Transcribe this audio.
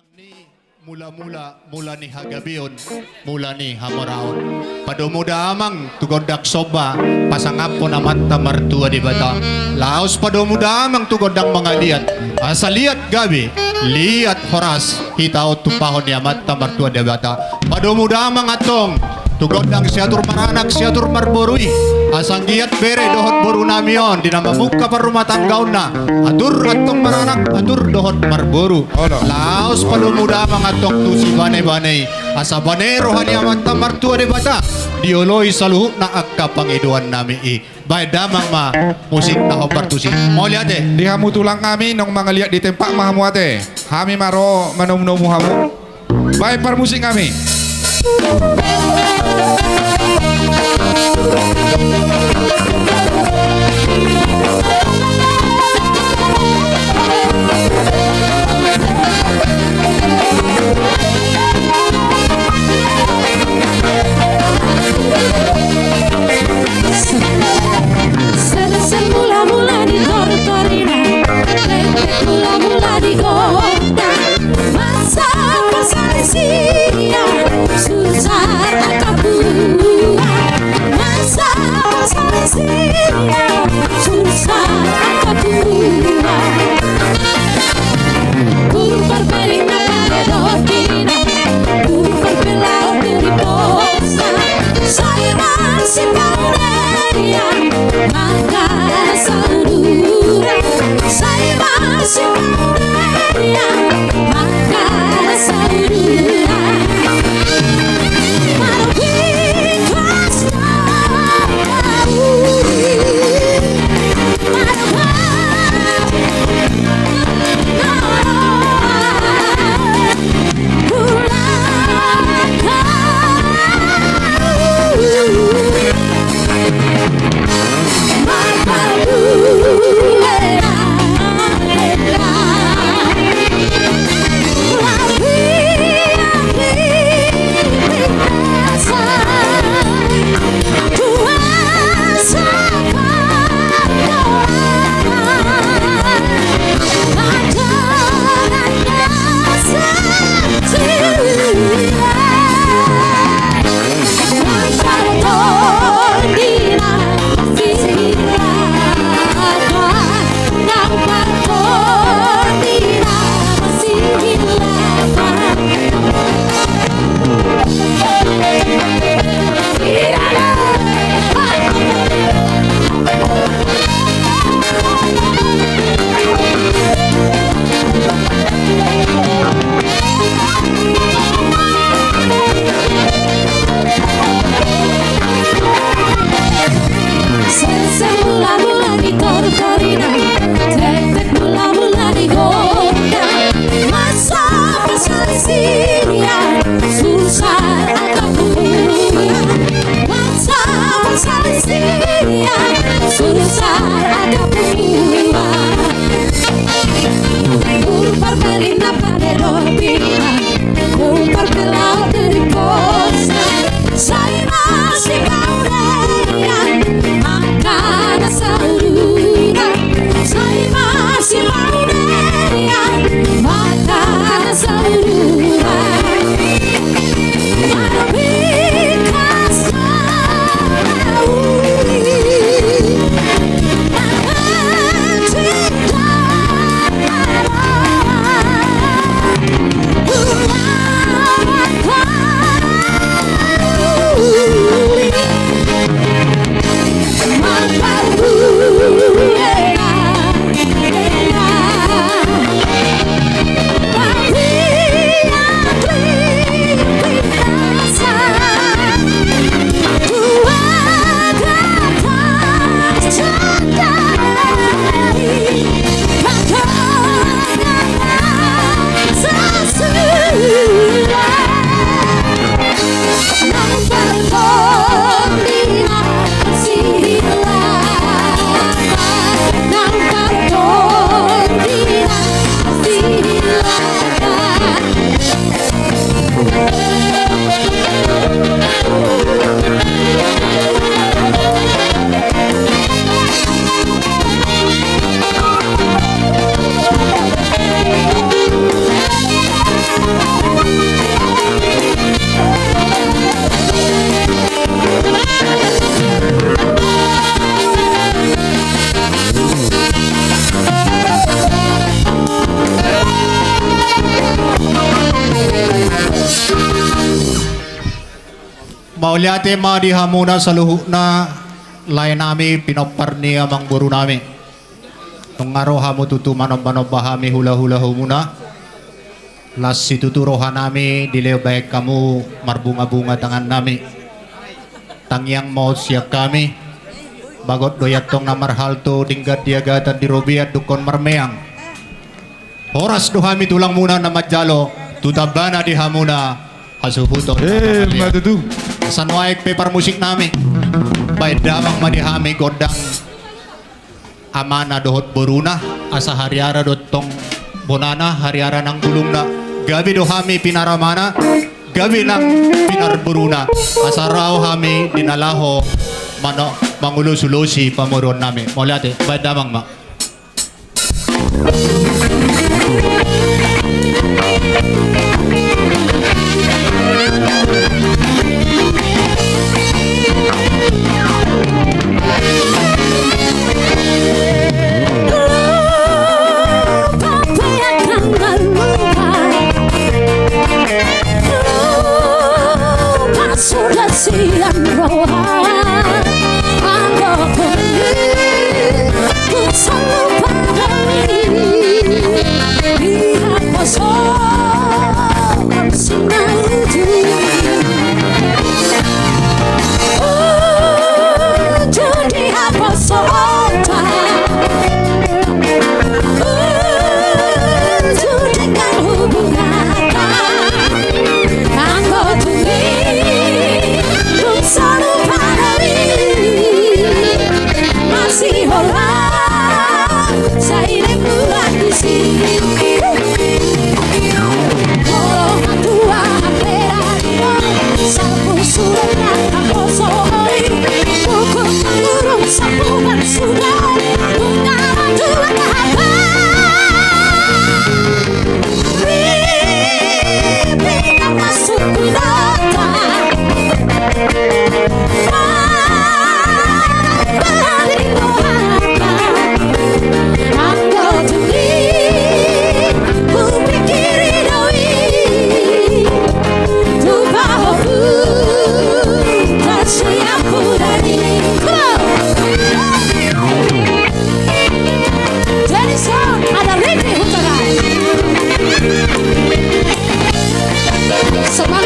Ang ni mula ni hagabion, mula ni hamoraon. Padumuda amang tugodak soba, pasangap po naman tamartua di bata. Laos padumuda amang tugodang mga liat. Asa liat gabi, liat horas, hitao tupahon ni amat tamartua di bata. Padumuda amang atong, tugodang siatur maranak, siatur marborui. Asang giat bere dohot boru namion, dinamamuka parumah tanggaon na. Atur atong maranak, atur dohot marboru. Laos padumuda amang atong tu si bane-bane. Asa bane rohani amanta martua de bata. Dioloy saluhuk na akka pangiduan nami i. Baik damang ma musik na hopartusi. Mau lihat deh. Di hamu tulang kami nong mga lihat di tempat mahamu ate. Kami maro manum-numu hamu. Baik par musik kami. Mula-mula di Tortorina, mula-mula di kota. Masa perselisihan susah akabuah. Masa perselisihan susah akabuah. Kurvar perina pada dokina, kurvar pelau diri posa. Saya masih paureria, maka saudara. Saya masih paureria, maka saudara. Mula-mula di Tortorina, tek-tek mula-mula di kota. Masa perselisihan susah akabuah. Masa perselisihan susah akabuah. Kurvar perina pada dokina, kurvar pelau dari posa. Saya masih paureria, maka saudara. Saya masih paureria, maka saudara. Ooh. Maulyate madihamuna sa luho na lain nami pinoparni amang buru nami. Nung araw hamo tutuman ang banobahami hula-hula muna. Las situturohan nami dilew baik kamu marbunga-bunga tangan nami. Tangyang mo siya kami. Bagot doyat tong na marhalto dinggat diagatan di robiat dukon marmeang. Oras duhami tulang muna na madjalo tutabana di hamuna hasuhuton. Madudu. Sanwaik paper musik nami. Bay damang madihami godang amana dohot buruna asa hariara dotong bonana hariara ng gulong na gabi dohami pinaramana gabi ng pinarburuna asa raw hami dinalaho mano mangulusulosi pamuron nami. Molate bay damang ma. Sudah siang roha Anggap ini Ku selalu padai Lihat pasang Sinar itu Jadi apa sota dengan hubungan Anggap ini selalu padai masih orang saya buat di sini orang tua beradio sapu surat aku soi buku burung sapuan sudah bunga tua apa mimpi masuk data Semangat